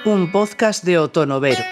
un podcast de Otonovero.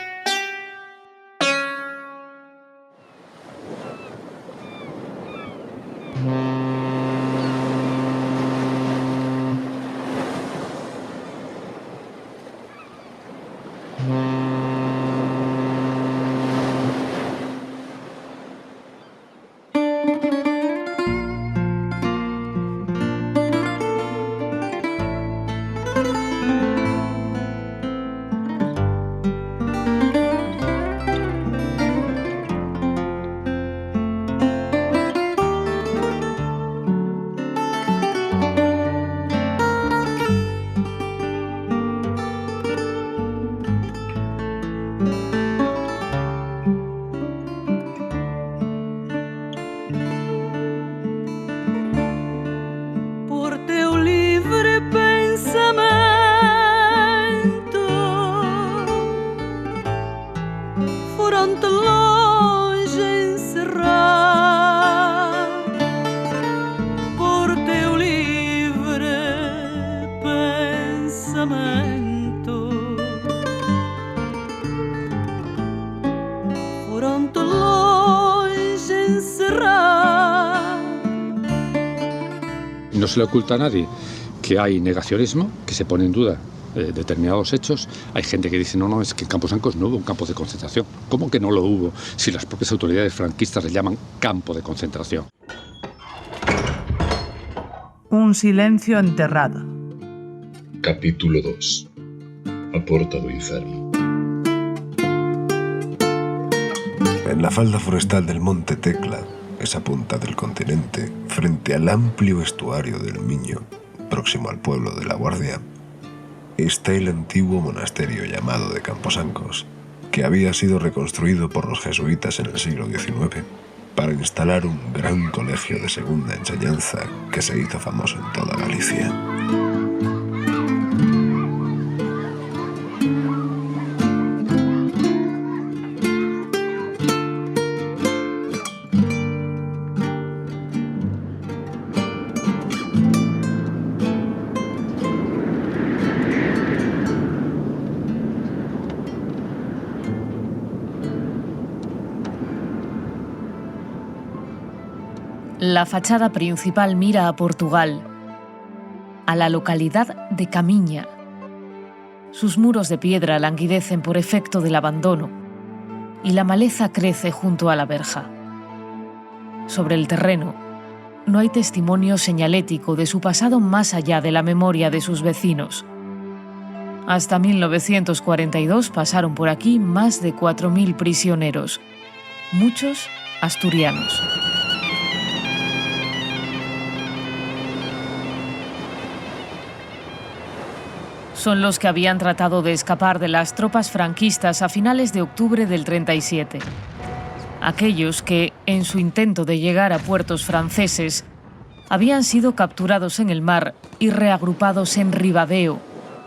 No se le oculta a nadie que hay negacionismo, que se pone en duda determinados hechos. Hay gente que dice, no, es que en Camposancos no hubo un campo de concentración. ¿Cómo que no lo hubo si las propias autoridades franquistas le llaman campo de concentración? Un silencio enterrado. Capítulo 2. A porta do inferno. En la falda forestal del Monte Tecla, esa punta del continente, frente al amplio estuario del Miño, próximo al pueblo de La Guardia, está el antiguo monasterio llamado de Camposancos, que había sido reconstruido por los jesuitas en el siglo XIX para instalar un gran colegio de segunda enseñanza que se hizo famoso en toda Galicia. La fachada principal mira a Portugal, a la localidad de Camiña. Sus muros de piedra languidecen por efecto del abandono y la maleza crece junto a la verja. Sobre el terreno no hay testimonio señalético de su pasado más allá de la memoria de sus vecinos. Hasta 1942 pasaron por aquí más de 4.000 prisioneros, muchos asturianos. Son los que habían tratado de escapar de las tropas franquistas a finales de octubre del 37. Aquellos que, en su intento de llegar a puertos franceses, habían sido capturados en el mar y reagrupados en Ribadeo,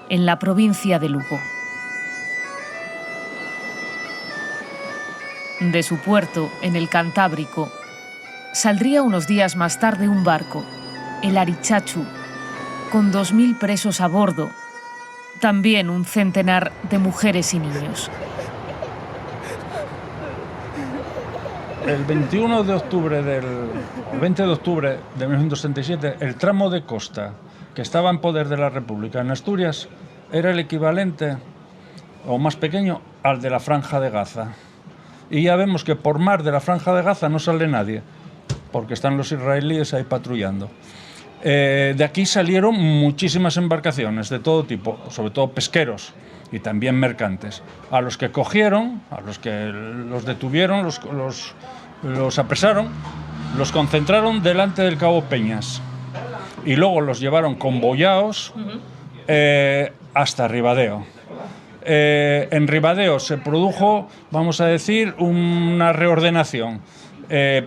en la provincia de Lugo. De su puerto, en el Cantábrico, saldría unos días más tarde un barco, el Arichachu, con 2.000 presos a bordo, también un centenar de mujeres y niños. El 20 de octubre de 1937, el tramo de costa que estaba en poder de la República en Asturias era el equivalente, o más pequeño, al de la Franja de Gaza. Y ya vemos que por mar de la Franja de Gaza no sale nadie, porque están los israelíes ahí patrullando. De aquí salieron muchísimas embarcaciones de todo tipo, sobre todo pesqueros y también mercantes, a los que cogieron, a los que los detuvieron, los apresaron, los concentraron delante del Cabo Peñas y luego los llevaron convoyados hasta Ribadeo. En Ribadeo se produjo, vamos a decir, una reordenación.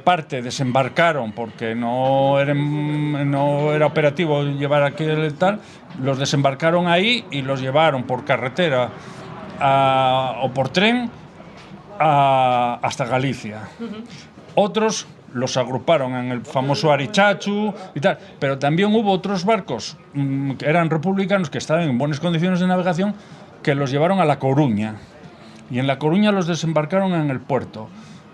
Parte desembarcaron porque no era operativo llevar aquí el tal, los desembarcaron ahí y los llevaron por carretera o por tren hasta Galicia. Otros los agruparon en el famoso Arichachu y tal, pero también hubo otros barcos que eran republicanos, que estaban en buenas condiciones de navegación, que los llevaron a La Coruña. Y en La Coruña los desembarcaron en el puerto.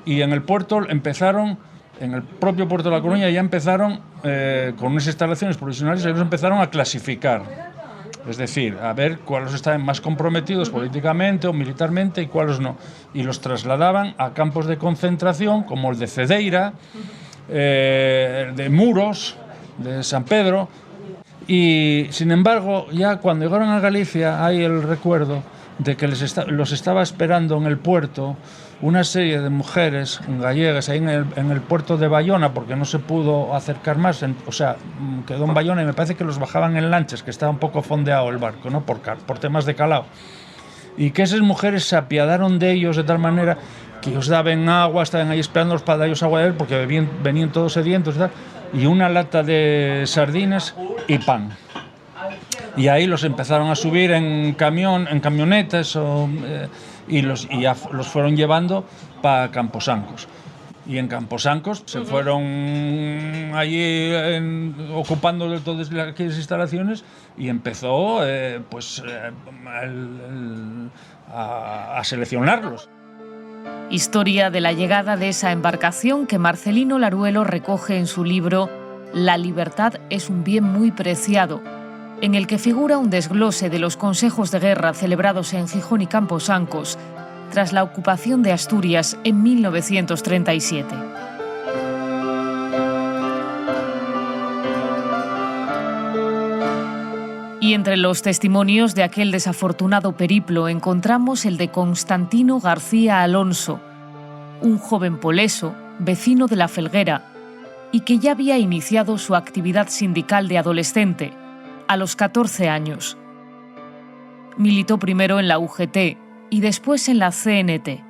Y en el puerto empezaron, en el propio puerto de La Coruña ya empezaron, con unas instalaciones provisionales, ellos empezaron a clasificar. Es decir, a ver cuáles estaban más comprometidos políticamente o militarmente y cuáles no. Y los trasladaban a campos de concentración como el de Cedeira, de Muros, de San Pedro. Y sin embargo, ya cuando llegaron a Galicia hay el recuerdo de que los estaba esperando en el puerto una serie de mujeres gallegas ahí en el puerto de Bayona, porque no se pudo acercar más, o sea, quedó en Bayona y me parece que los bajaban en lanchas, que estaba un poco fondeado el barco, ¿no? por temas de calao. Y que esas mujeres se apiadaron de ellos de tal manera que ellos daban agua, estaban ahí esperándolos para darles agua de él, porque venían todos sedientos y tal, y una lata de sardinas y pan. Y ahí los empezaron a subir en camionetas y ya los fueron llevando para Camposancos. Y en Camposancos se fueron allí ocupando de todas aquellas instalaciones y empezó a seleccionarlos. Historia de la llegada de esa embarcación que Marcelino Laruelo recoge en su libro La libertad es un bien muy preciado, en el que figura un desglose de los consejos de guerra celebrados en Gijón y Camposancos tras la ocupación de Asturias en 1937. Y entre los testimonios de aquel desafortunado periplo encontramos el de Constantino García Alonso, un joven poleso, vecino de La Felguera, y que ya había iniciado su actividad sindical de adolescente, a los 14 años. Militó primero en la UGT y después en la CNT.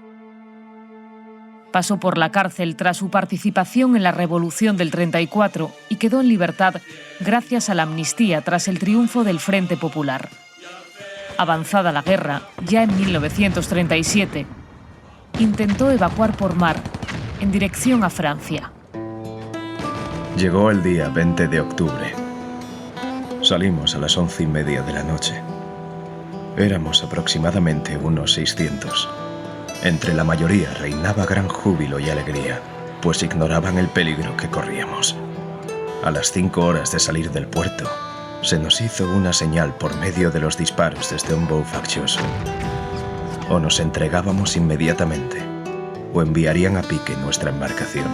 Pasó por la cárcel tras su participación en la Revolución del 34 y quedó en libertad gracias a la amnistía tras el triunfo del Frente Popular. Avanzada la guerra, ya en 1937, intentó evacuar por mar, en dirección a Francia. Llegó el día 20 de octubre. Salimos a las 11:30 de la noche. Éramos aproximadamente unos 600. Entre la mayoría reinaba gran júbilo y alegría, pues ignoraban el peligro que corríamos. A las 5 horas de salir del puerto, se nos hizo una señal por medio de los disparos desde un bow faccioso. O nos entregábamos inmediatamente, o enviarían a pique nuestra embarcación.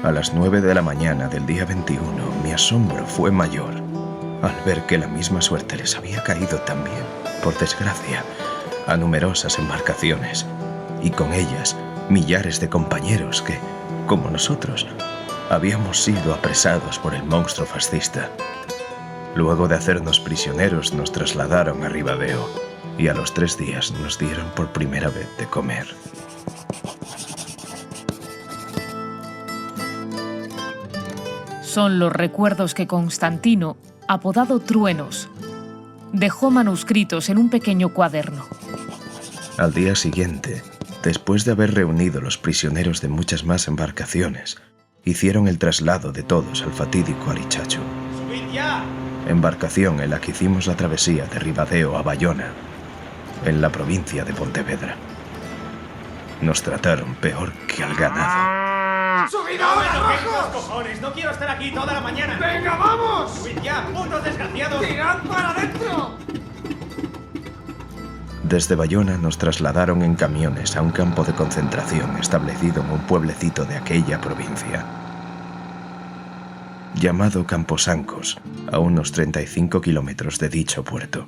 A las 9 de la mañana del día 21, mi asombro fue mayor al ver que la misma suerte les había caído también, por desgracia, a numerosas embarcaciones, y con ellas millares de compañeros que, como nosotros, habíamos sido apresados por el monstruo fascista. Luego de hacernos prisioneros, nos trasladaron a Ribadeo, y a los 3 días nos dieron por primera vez de comer. Son los recuerdos que Constantino, apodado Truenos, dejó manuscritos en un pequeño cuaderno. Al día siguiente, después de haber reunido los prisioneros de muchas más embarcaciones, hicieron el traslado de todos al fatídico Arichacho. Embarcación en la que hicimos la travesía de Ribadeo a Bayona, en la provincia de Pontevedra. Nos trataron peor que al ganado. ¡Subid ahora, rojos! ¡Cojones! ¡No quiero estar aquí toda la mañana! ¡Venga, vamos! ¡Subid ya, putos desgraciados! ¡Tirad para adentro! Desde Bayona nos trasladaron en camiones a un campo de concentración establecido en un pueblecito de aquella provincia, llamado Camposancos, a unos 35 kilómetros de dicho puerto.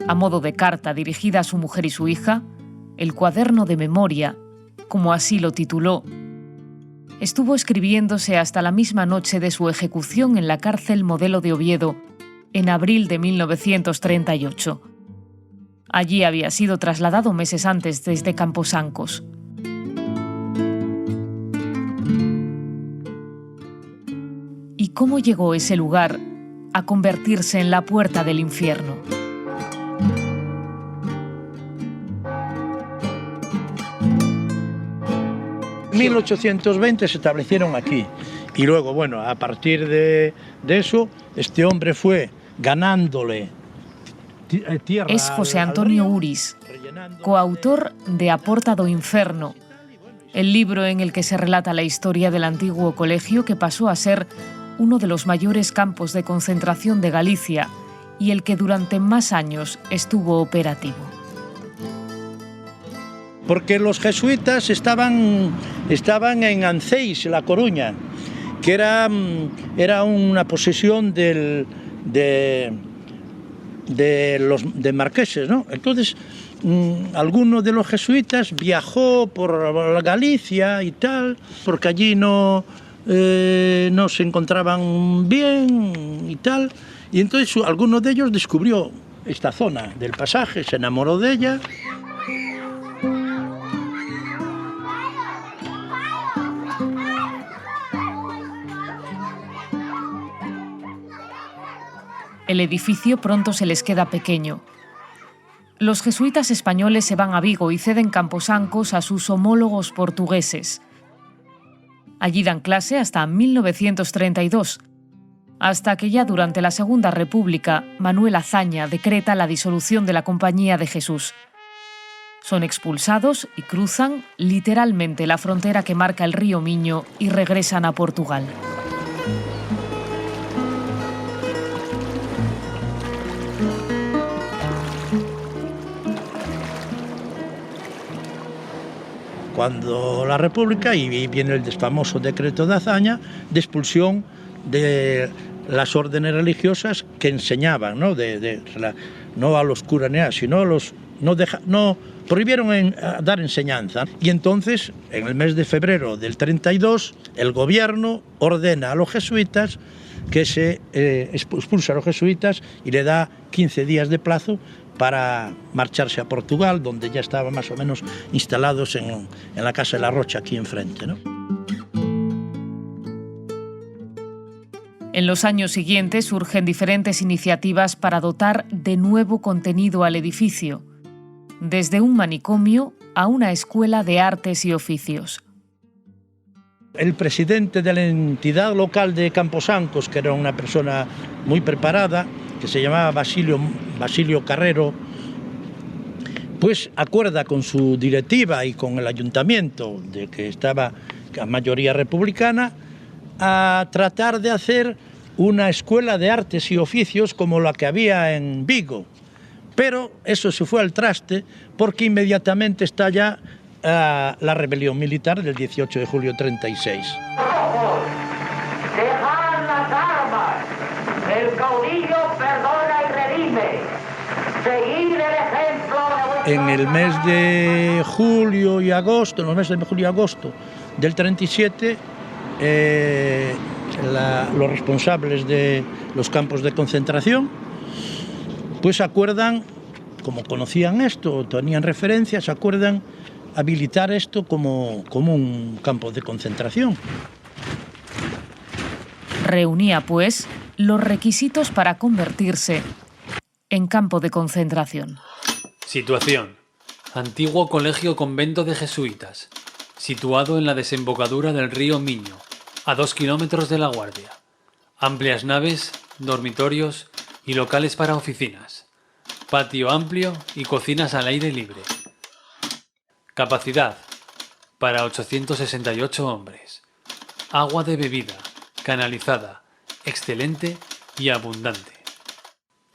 A modo de carta dirigida a su mujer y su hija, el cuaderno de memoria, como así lo tituló, estuvo escribiéndose hasta la misma noche de su ejecución en la cárcel Modelo de Oviedo, en abril de 1938. Allí había sido trasladado meses antes desde Camposancos. ¿Y cómo llegó ese lugar a convertirse en la puerta del infierno? En 1820 se establecieron aquí Y luego, bueno, a partir de eso, este hombre fue ganándole tierra. Es José Antonio Uris, coautor de A Porta do Inferno, el libro en el que se relata la historia del antiguo colegio que pasó a ser uno de los mayores campos de concentración de Galicia y el que durante más años estuvo operativo. Porque los jesuitas estaban en Anceis, La Coruña, que era una posesión de los marqueses, ¿no? Entonces, alguno de los jesuitas viajó por Galicia y tal, porque allí no se encontraban bien y tal, y entonces alguno de ellos descubrió esta zona del pasaje, se enamoró de ella. El edificio pronto se les queda pequeño. Los jesuitas españoles se van a Vigo y ceden Camposancos a sus homólogos portugueses. Allí dan clase hasta 1932, hasta que ya durante la Segunda República Manuel Azaña decreta la disolución de la Compañía de Jesús. Son expulsados y cruzan literalmente la frontera que marca el río Miño y regresan a Portugal. Cuando la República, y viene el famoso decreto de Azaña, de expulsión de las órdenes religiosas que enseñaban, ¿no? No a los curas, sino a los... No prohibieron dar enseñanza. Y entonces, en el mes de febrero del 32, el gobierno ordena a los jesuitas que se expulsa a los jesuitas y le da 15 días de plazo para marcharse a Portugal, donde ya estaban más o menos instalados en la Casa de la Rocha, aquí enfrente, ¿no? En los años siguientes surgen diferentes iniciativas para dotar de nuevo contenido al edificio, desde un manicomio a una escuela de artes y oficios. El presidente de la entidad local de Camposancos, que era una persona muy preparada, que se llamaba Basilio Carrero, pues acuerda con su directiva y con el ayuntamiento, de que estaba a mayoría republicana, a tratar de hacer una escuela de artes y oficios como la que había en Vigo. Pero eso se fue al traste porque inmediatamente estalla la rebelión militar del 18 de julio 36. ¡Dejad las armas! ¡El caudillo perdona y redime! ¡Seguid el ejemplo de... En el mes de julio y agosto, en los meses de julio y agosto del 37, los responsables de los campos de concentración pues acuerdan, como conocían esto, tenían referencias, acuerdan habilitar esto como un campo de concentración. Reunía, pues, los requisitos para convertirse en campo de concentración. Situación: antiguo colegio convento de jesuitas, situado en la desembocadura del río Miño, a 2 kilómetros de La Guardia. Amplias naves, dormitorios y locales para oficinas. Patio amplio y cocinas al aire libre. Capacidad: para 868 hombres. Agua de bebida, canalizada, excelente y abundante.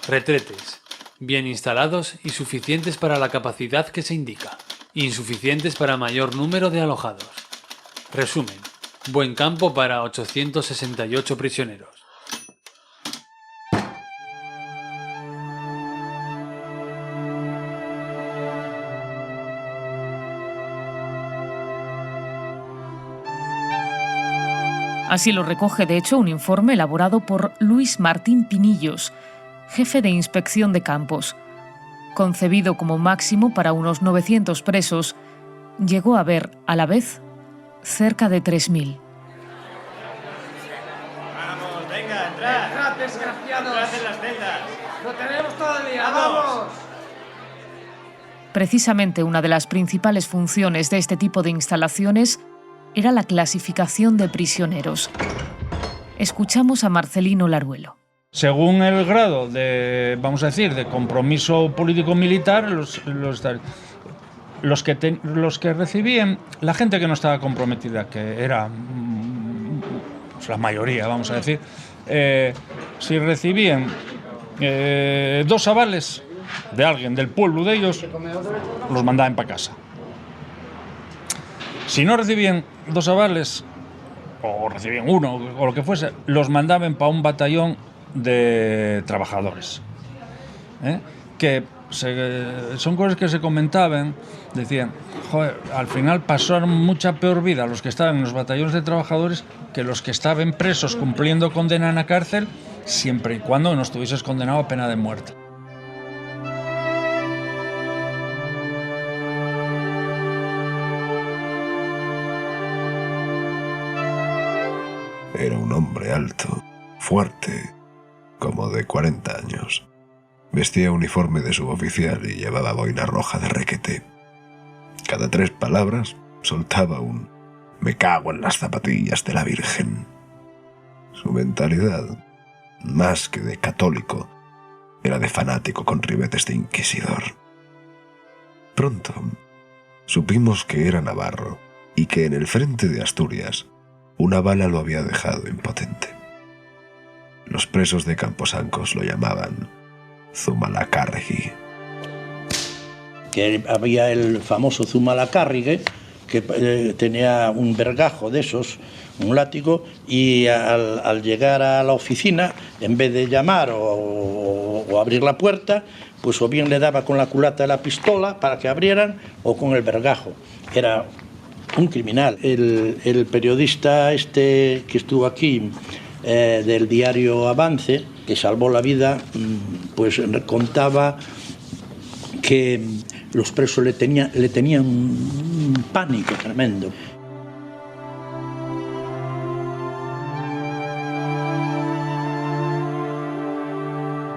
Retretes: bien instalados y suficientes para la capacidad que se indica. Insuficientes para mayor número de alojados. Resumen: buen campo para 868 prisioneros. Así lo recoge, de hecho, un informe elaborado por Luis Martín Pinillos, jefe de inspección de campos. Concebido como máximo para unos 900 presos, llegó a haber, a la vez, cerca de 3.000. ¡Vamos, venga, entrad! ¡Entrad, desgraciados! ¡Entrad en las celdas! ¡Lo tenemos todo el día! ¡Vamos! Precisamente una de las principales funciones de este tipo de instalaciones era la clasificación de prisioneros. Escuchamos a Marcelino Laruelo. Según el grado de, vamos a decir, de compromiso político-militar, los que recibían, la gente que no estaba comprometida, que era pues, la mayoría, vamos a decir, si recibían 2 avales de alguien del pueblo de ellos, los mandaban para casa. Si no recibían 2 avales, o recibían 1, o lo que fuese, los mandaban para un batallón de trabajadores. Que son cosas que se comentaban, decían, joder, al final pasaron mucha peor vida los que estaban en los batallones de trabajadores que los que estaban presos cumpliendo condena en la cárcel, siempre y cuando no estuvieses condenado a pena de muerte. Era un hombre alto, fuerte, como de 40 años. Vestía uniforme de suboficial y llevaba boina roja de requete. Cada 3 palabras soltaba un «me cago en las zapatillas de la Virgen». Su mentalidad, más que de católico, era de fanático con ribetes de inquisidor. Pronto supimos que era navarro y que en el frente de Asturias una bala lo había dejado impotente. Los presos de Camposancos lo llamaban Zumalacárregui. Que había el famoso Zumalacárregui, que tenía un vergajo de esos, un látigo, y al llegar a la oficina, en vez de llamar o abrir la puerta, pues o bien le daba con la culata de la pistola para que abrieran, o con el vergajo. Era un criminal. El periodista que estuvo aquí, del diario Avance, que salvó la vida, pues contaba que los presos le tenían un pánico tremendo.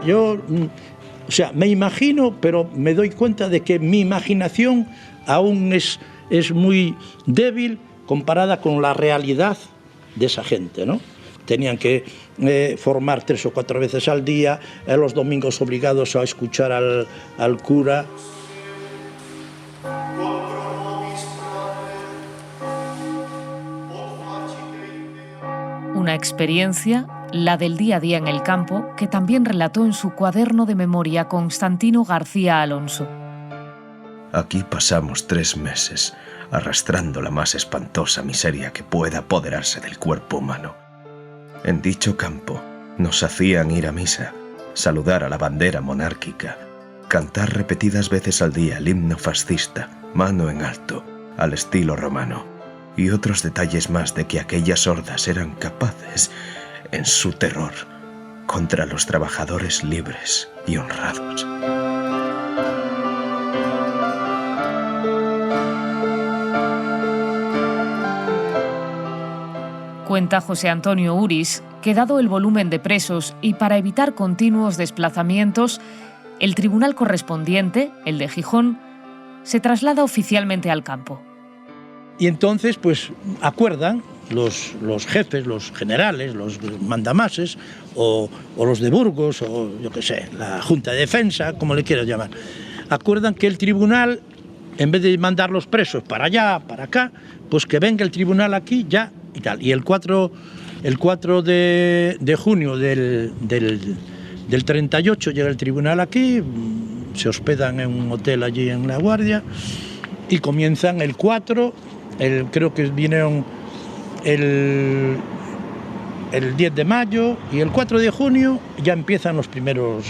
Yo, o sea, me imagino, pero me doy cuenta de que mi imaginación aún es muy débil comparada con la realidad de esa gente, ¿no? Tenían que formar 3 o 4 veces al día, los domingos obligados a escuchar al cura. Una experiencia, la del día a día en el campo, que también relató en su cuaderno de memoria Constantino García Alonso. Aquí pasamos 3 meses, arrastrando la más espantosa miseria que pueda apoderarse del cuerpo humano. En dicho campo nos hacían ir a misa, saludar a la bandera monárquica, cantar repetidas veces al día el himno fascista, mano en alto, al estilo romano, y otros detalles más de que aquellas hordas eran capaces, en su terror, contra los trabajadores libres y honrados. Cuenta José Antonio Uris que, dado el volumen de presos y para evitar continuos desplazamientos, el tribunal correspondiente, el de Gijón, se traslada oficialmente al campo. Y entonces, pues, acuerdan los jefes, los generales, los mandamases, o los de Burgos, o yo qué sé, la Junta de Defensa, como le quieras llamar, acuerdan que el tribunal, en vez de mandar los presos para allá, para acá, pues que venga el tribunal aquí ya y tal. Y el 4 de junio del 38 llega el tribunal aquí, se hospedan en un hotel allí en La Guardia y comienzan el 4, creo que vinieron el 10 de mayo y el 4 de junio ya empiezan los primeros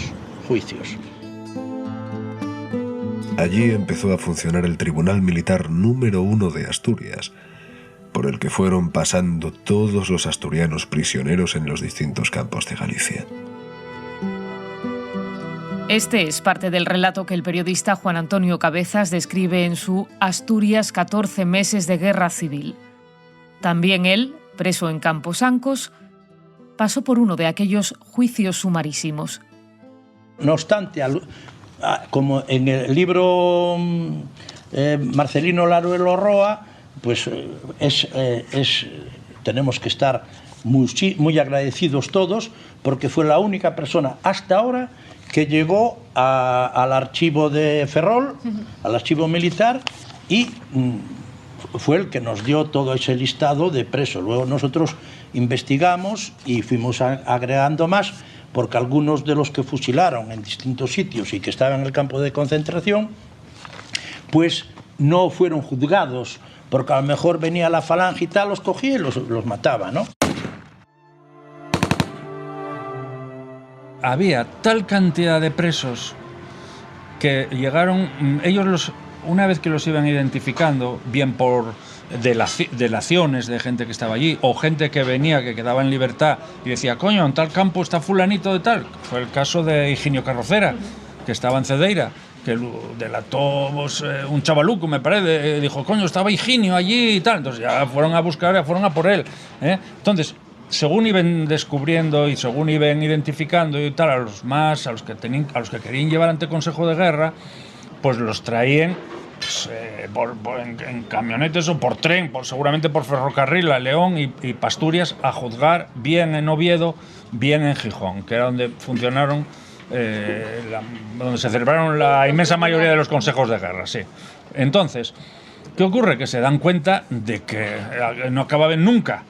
juicios. Allí empezó a funcionar el Tribunal Militar número 1 de Asturias, por el que fueron pasando todos los asturianos prisioneros en los distintos campos de Galicia. Este es parte del relato que el periodista Juan Antonio Cabezas describe en su Asturias, 14 meses de guerra civil. También él, preso en Camposancos, pasó por uno de aquellos juicios sumarísimos. No obstante, como en el libro Marcelino Laruelo Roa, pues tenemos que estar muy agradecidos todos, porque fue la única persona hasta ahora que llegó al archivo de Ferrol, al archivo militar, y fue el que nos dio todo ese listado de presos. Luego nosotros investigamos y fuimos agregando más, porque algunos de los que fusilaron en distintos sitios y que estaban en el campo de concentración, pues no fueron juzgados, porque a lo mejor venía la falange y tal, los cogía y los mataba, ¿no? Había tal cantidad de presos que llegaron, ellos una vez que los iban identificando, bien por delaciones de gente que estaba allí, o gente que venía, que quedaba en libertad y decía, coño, en tal campo está fulanito de tal. Fue el caso de Higinio Carrocera, que estaba en Cedeira, que delató un chavaluco, me parece, dijo, coño, estaba Higinio allí y tal. Entonces ya fueron a buscar, ya fueron a por él. Entonces, según iban descubriendo y según iban identificando y tal, a los que querían llevar ante Consejo de Guerra, pues los traían pues, en camionetes o por tren, seguramente por ferrocarril a León y Asturias, a juzgar bien en Oviedo, bien en Gijón, que era donde funcionaron, donde se celebraron la inmensa mayoría de los consejos de guerra, sí. Entonces, ¿qué ocurre? Que se dan cuenta de que no acababan nunca.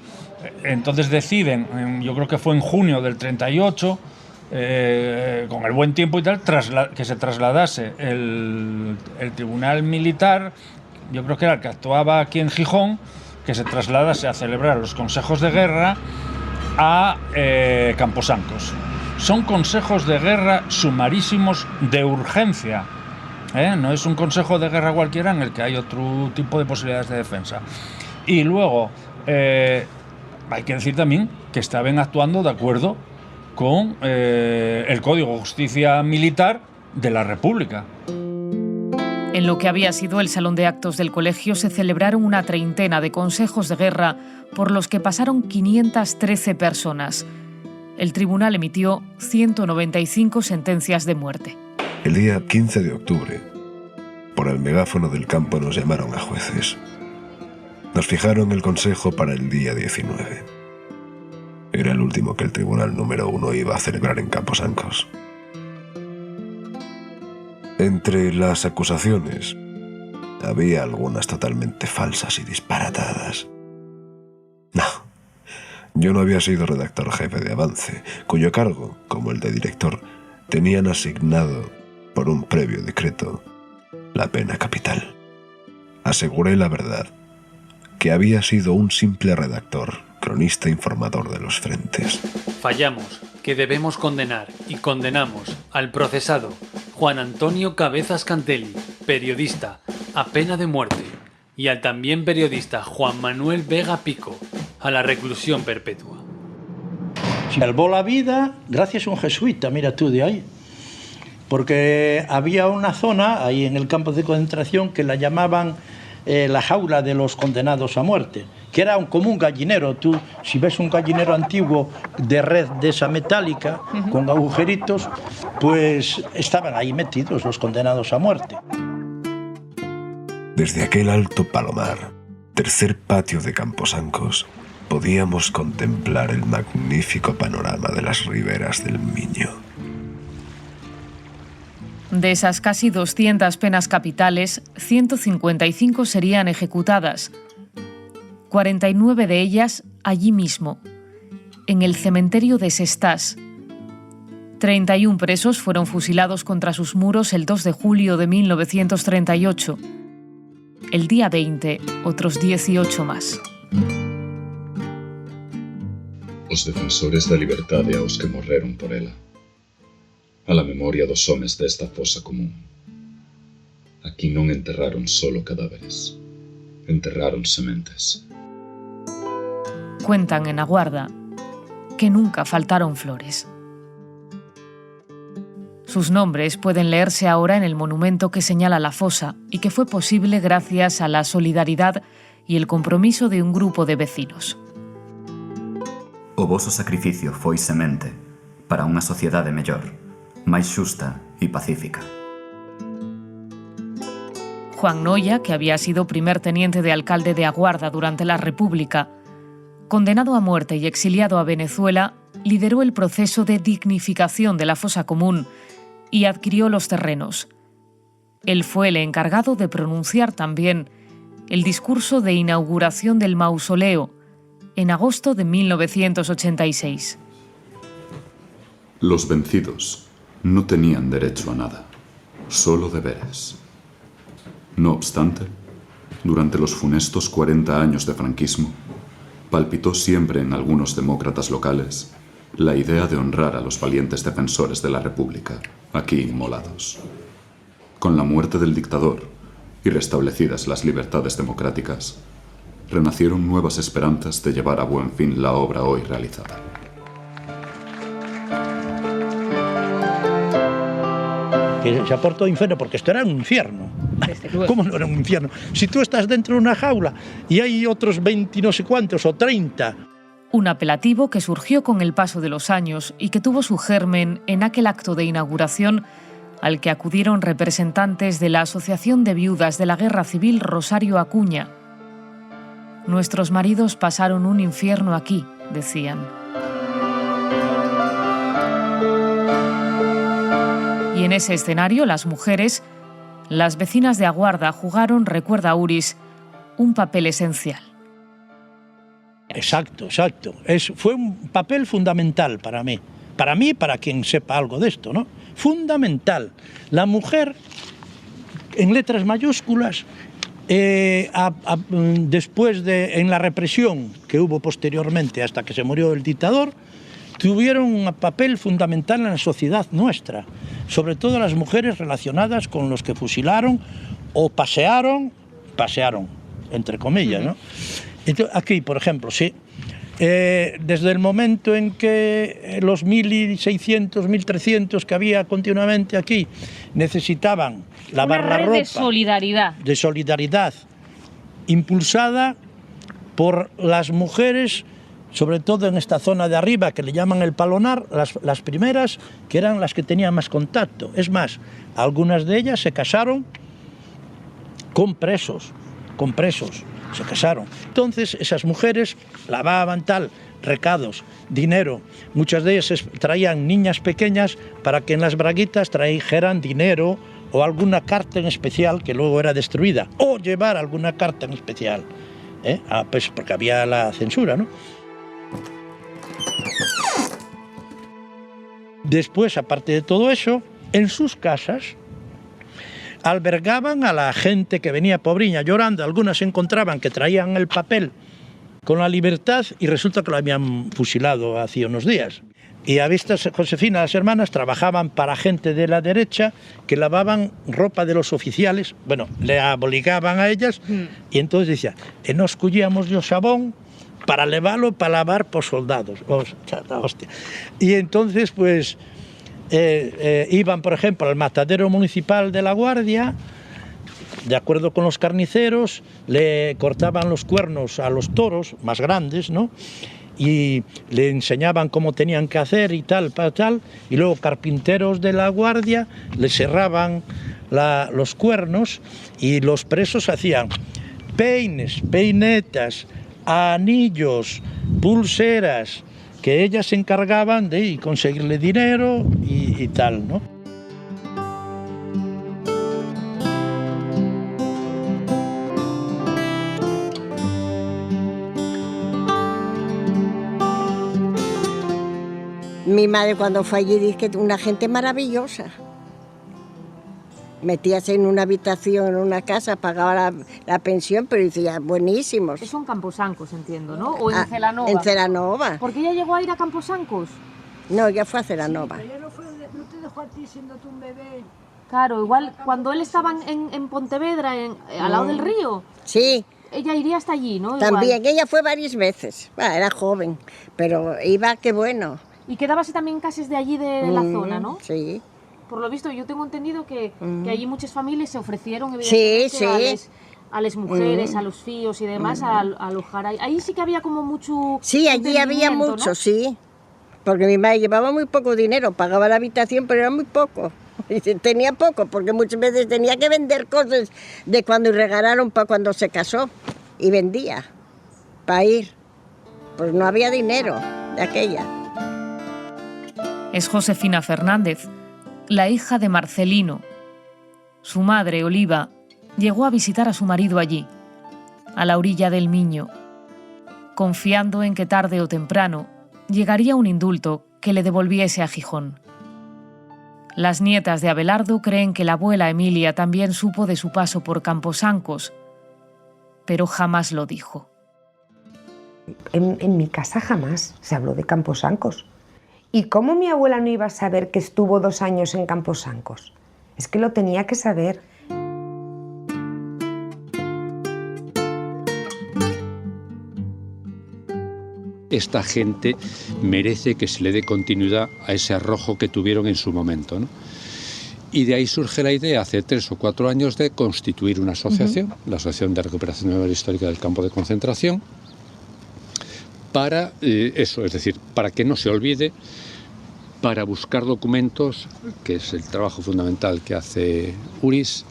Entonces deciden, yo creo que fue en junio del 38, con el buen tiempo y tal, que se trasladase el tribunal militar, yo creo que era el que actuaba aquí en Gijón, que se trasladase a celebrar los consejos de guerra a Camposancos. Son consejos de guerra sumarísimos de urgencia, no es un consejo de guerra cualquiera en el que hay otro tipo de posibilidades de defensa. Y luego hay que decir también que estaban actuando de acuerdo con el Código de Justicia Militar de la República. En lo que había sido el salón de actos del colegio se celebraron una treintena de consejos de guerra por los que pasaron 513 personas. El tribunal emitió 195 sentencias de muerte. El día 15 de octubre, por el megáfono del campo nos llamaron a jueces. Nos fijaron el consejo para el día 19. Era el último que el tribunal número 1 iba a celebrar en Camposancos. Entre las acusaciones había algunas totalmente falsas y disparatadas. No, yo no había sido redactor jefe de Avance, cuyo cargo, como el de director, tenían asignado, por un previo decreto, la pena capital. Aseguré la verdad, que había sido un simple redactor, cronista informador de los frentes. Fallamos, que debemos condenar y condenamos al procesado Juan Antonio Cabezas Cantelli, periodista, a pena de muerte, y al también periodista Juan Manuel Vega Pico, a la reclusión perpetua. Salvó la vida gracias a un jesuita, mira tú de ahí. Porque había una zona ahí en el campo de concentración que la llamaban la jaula de los condenados a muerte, que era como un gallinero. Tú, si ves un gallinero antiguo de red de esa metálica, con agujeritos, pues estaban ahí metidos los condenados a muerte. Desde aquel alto palomar, tercer patio de Camposancos, podíamos contemplar el magnífico panorama de las riberas del Miño. De esas casi 200 penas capitales, 155 serían ejecutadas. 49 de ellas allí mismo, en el cementerio de Sestás. 31 presos fueron fusilados contra sus muros el 2 de julio de 1938. El día 20, otros 18 más. Os defensores da liberdade aos que morreron por ela. A la memoria dos homes desta fosa común. Aquí non enterraron solo cadáveres, enterraron sementes. Cuentan en A Guarda que nunca faltaron flores. Sus nombres pueden leerse ahora en el monumento que señala la fosa y que fue posible gracias a la solidaridad y el compromiso de un grupo de vecinos. O voso sacrificio foi semente para unha sociedade mellor, máis xusta e pacífica. Juan Noya, que había sido primer teniente de alcalde de A Guarda durante la República, condenado a muerte y exiliado a Venezuela, lideró el proceso de dignificación de la fosa común y adquirió los terrenos. Él fue el encargado de pronunciar también el discurso de inauguración del mausoleo en agosto de 1986. Los vencidos no tenían derecho a nada, solo deberes. No obstante, durante los funestos 40 años de franquismo, palpitó siempre en algunos demócratas locales la idea de honrar a los valientes defensores de la República, aquí inmolados. Con la muerte del dictador y restablecidas las libertades democráticas, renacieron nuevas esperanzas de llevar a buen fin la obra hoy realizada. Que se aportó infierno, porque esto era un infierno. ¿Cómo no era un infierno? Si tú estás dentro de una jaula y hay otros 20 no sé cuántos o 30. Un apelativo que surgió con el paso de los años y que tuvo su germen en aquel acto de inauguración al que acudieron representantes de la Asociación de Viudas de la Guerra Civil Rosario Acuña. Nuestros maridos pasaron un infierno aquí, decían. Y en ese escenario las mujeres, las vecinas de Aguarda, jugaron, recuerda Uris, un papel esencial. Exacto. Fue un papel fundamental para mí. Para mí, para quien sepa algo de esto, ¿no? Fundamental. La mujer, en letras mayúsculas, después en la represión que hubo posteriormente hasta que se murió el dictador, tuvieron un papel fundamental en la sociedad nuestra, sobre todo las mujeres relacionadas con los que fusilaron o pasearon, entre comillas, ¿no? Entonces, aquí, por ejemplo, sí, desde el momento en que los 1.600, 1.300 que había continuamente aquí necesitaban lavar la ropa. Una red de solidaridad, impulsada por las mujeres, sobre todo en esta zona de arriba, que le llaman el Palonar, las primeras, que eran las que tenían más contacto. Es más, algunas de ellas se casaron con presos, se casaron. Entonces, esas mujeres lavaban recados, dinero. Muchas de ellas traían niñas pequeñas para que en las braguitas trajeran dinero o alguna carta en especial que luego era destruida, o llevar alguna carta en especial, pues porque había la censura, ¿no? Después, aparte de todo eso, en sus casas albergaban a la gente que venía pobriña llorando. Algunas encontraban que traían el papel con la libertad y resulta que lo habían fusilado hacía unos días. Y a vistas, Josefina, las hermanas trabajaban para gente de la derecha que lavaban ropa de los oficiales. Bueno, le obligaban a ellas y entonces decía, nos collíamos yo xabón para levarlo para lavar por soldados. Hostia. Y entonces, pues, iban, por ejemplo, al matadero municipal de La Guardia, de acuerdo con los carniceros, le cortaban los cuernos a los toros más grandes, ¿no? Y le enseñaban cómo tenían que hacer y tal, y luego carpinteros de La Guardia le cerraban los cuernos y los presos hacían peines, peinetas, anillos, pulseras, que ellas se encargaban de conseguirle dinero y tal, ¿no? Mi madre cuando fue allí dice que una gente maravillosa. Metíase en una habitación, en una casa, pagaba la pensión, pero decía, buenísimos. Eso en Camposancos, entiendo, ¿no? ¿O en Celanova? En Celanova. ¿Por qué ella llegó a ir a Camposancos? No, ella fue a Celanova. Sí, pero ella no te dejó a ti siendo tú un bebé. Claro, igual cuando él estaba en Pontevedra, al lado del río. Sí. Ella iría hasta allí, ¿no? También, igual. ella fue varias veces. Bueno, era joven, pero iba, qué bueno. Y quedábase también en casas de allí de la zona, ¿no? Sí. Por lo visto, yo tengo entendido que allí muchas familias se ofrecieron, evidentemente, a las mujeres, a los fíos y demás, a alojar ahí. Ahí sí que había como mucho... Sí, allí había mucho, ¿no? Sí. Porque mi madre llevaba muy poco dinero, pagaba la habitación, pero era muy poco. Y tenía poco, porque muchas veces tenía que vender cosas de cuando regalaron para cuando se casó. Y vendía, para ir. pues no había dinero de aquella. Es Josefina Fernández, la hija de Marcelino. Su madre, Oliva, llegó a visitar a su marido allí, a la orilla del Miño, confiando en que tarde o temprano llegaría un indulto que le devolviese a Gijón. Las nietas de Abelardo creen que la abuela Emilia también supo de su paso por Camposancos, pero jamás lo dijo. En mi casa jamás se habló de Camposancos. ¿Y cómo mi abuela no iba a saber que estuvo 2 años en Camposancos? Es que lo tenía que saber. Esta gente merece que se le dé continuidad a ese arrojo que tuvieron en su momento, ¿no? Y de ahí surge la idea, hace 3 o 4 años, de constituir una asociación, la Asociación de Recuperación de Memoria Histórica del Campo de Concentración, para eso, es decir, para que no se olvide, para buscar documentos, que es el trabajo fundamental que hace URIS,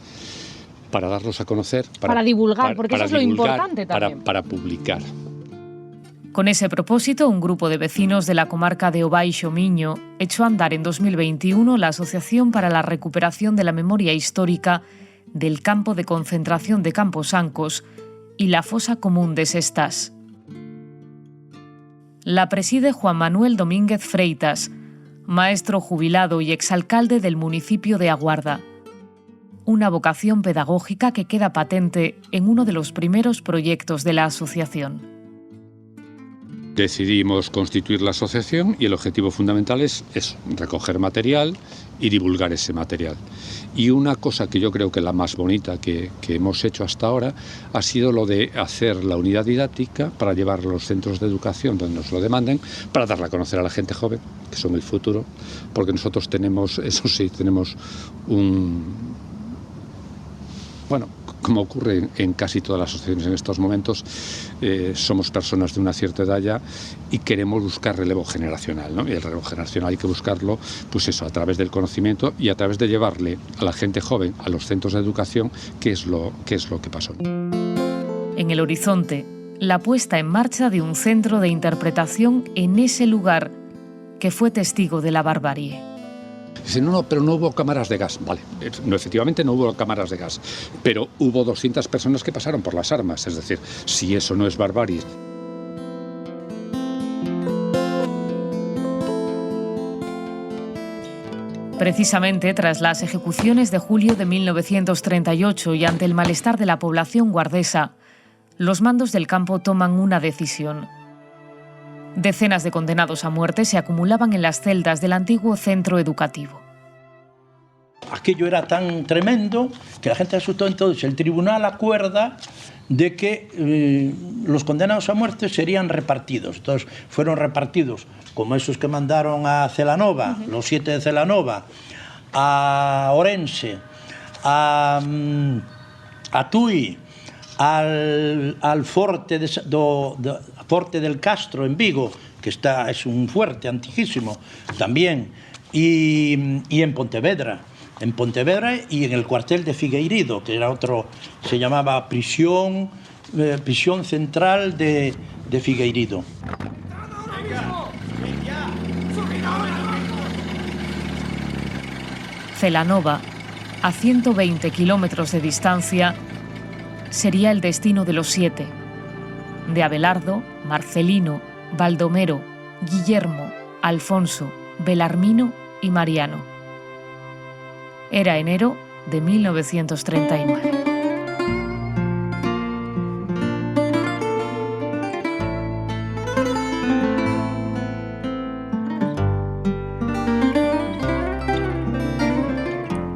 para darlos a conocer. Para divulgar, porque eso es lo importante también. Para publicar. Con ese propósito, un grupo de vecinos de la comarca de Obaixo Miño echó a andar en 2021 la Asociación para la Recuperación de la Memoria Histórica del Campo de Concentración de Camposancos y la Fosa Común de Sestás. La preside Juan Manuel Domínguez Freitas, maestro jubilado y exalcalde del municipio de Aguarda. Una vocación pedagógica que queda patente en uno de los primeros proyectos de la asociación. Decidimos constituir la asociación y el objetivo fundamental es eso, recoger material y divulgar ese material. Y una cosa que yo creo que es la más bonita que hemos hecho hasta ahora ha sido lo de hacer la unidad didáctica para llevarla a los centros de educación donde nos lo demanden, para darla a conocer a la gente joven, que son el futuro, porque nosotros tenemos, eso sí, tenemos bueno, como ocurre en casi todas las asociaciones en estos momentos, somos personas de una cierta edad ya y queremos buscar relevo generacional, ¿no? Y el relevo generacional hay que buscarlo, pues eso, a través del conocimiento y a través de llevarle a la gente joven a los centros de educación qué es lo que pasó. En el horizonte, la puesta en marcha de un centro de interpretación en ese lugar que fue testigo de la barbarie. Dice, no, pero no hubo cámaras de gas. Vale, no, efectivamente no hubo cámaras de gas, pero hubo 200 personas que pasaron por las armas. Es decir, si eso no es barbarie. Precisamente tras las ejecuciones de julio de 1938 y ante el malestar de la población guardesa, los mandos del campo toman una decisión. Decenas de condenados a muerte se acumulaban en las celdas del antiguo centro educativo. Aquello era tan tremendo que la gente asustó. Entonces el tribunal acuerda de que los condenados a muerte serían repartidos. Entonces fueron repartidos como esos que mandaron a Celanova, los 7 de Celanova, a Orense, a Tui, al forte Forte del Castro en Vigo, que es un fuerte antiquísimo también, y en Pontevedra y en el cuartel de Figueiredo, que era otro, se llamaba prisión central de Figueiredo. Celanova, a 120 kilómetros de distancia, sería el destino de los 7, de Abelardo, Marcelino, Baldomero, Guillermo, Alfonso, Belarmino y Mariano. Era enero de 1939.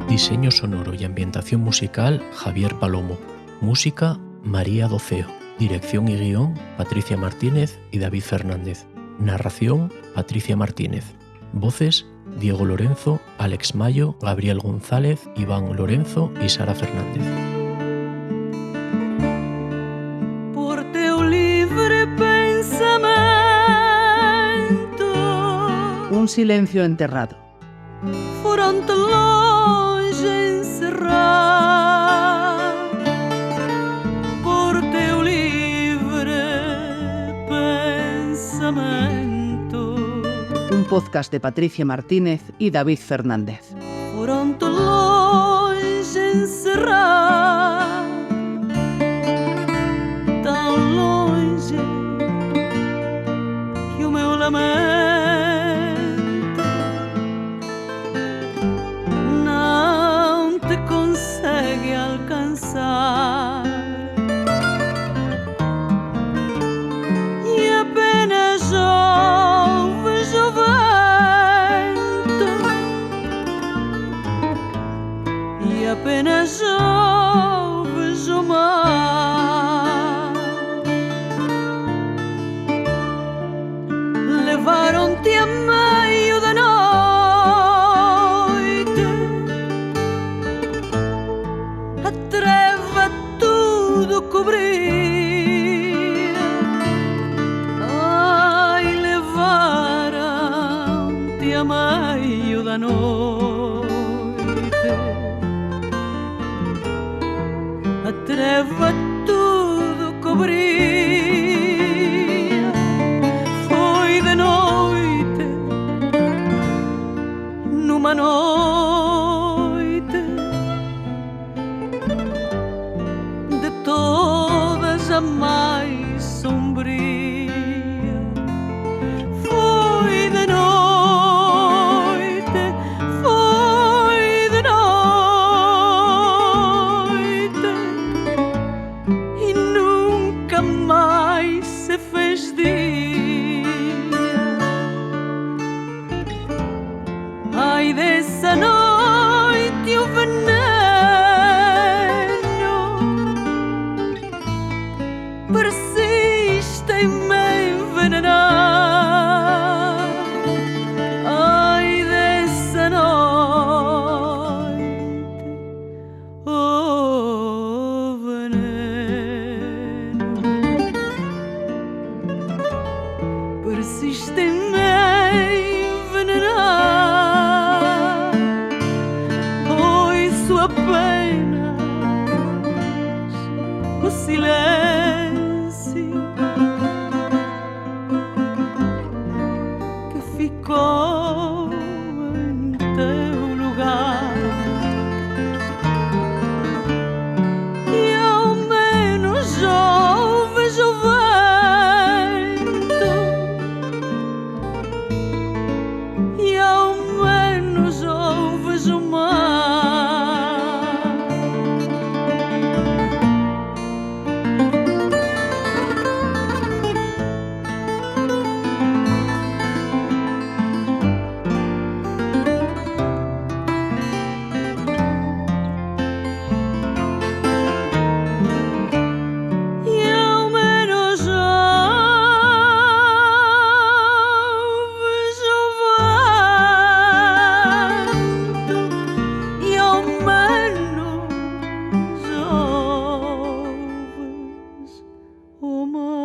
Diseño sonoro y ambientación musical, Javier Palomo. Música, María Doceo. Dirección y guión, Patricia Martínez y David Fernández. Narración, Patricia Martínez. Voces, Diego Lorenzo, Alex Mayo, Gabriel González, Iván Lorenzo y Sara Fernández. Por teu livre pensamento. Un silencio enterrado. Foron te longe encerrar. Por teu livre pensamento. pensamento. Un podcast de Patricia Martínez y David Fernández. Foram tão longe encerrar, tão longe que o meu lamento não te consegue alcançar. E apenas ouves o vento, e apenas ouves o mar. Levaram-te a meio da noite, a treva tudo cobria. Ai, levaram-te a meio da noite, a treva tudo cobria. Foi de noite, numa noite de todas a mais sombria. Foi de noite, foi de noite, e nunca mais se fez dia. Ai, dessa noite o veneno persiste em me envenenar. Ai, dessa noite o veneno persiste em me envenenar. Ouço apenas o silêncio que ficou em teu lugar. E ao menos ouves o vento, e ao menos ouves o mar. E ao menos ouves o vento, e ao menos ouves o mar.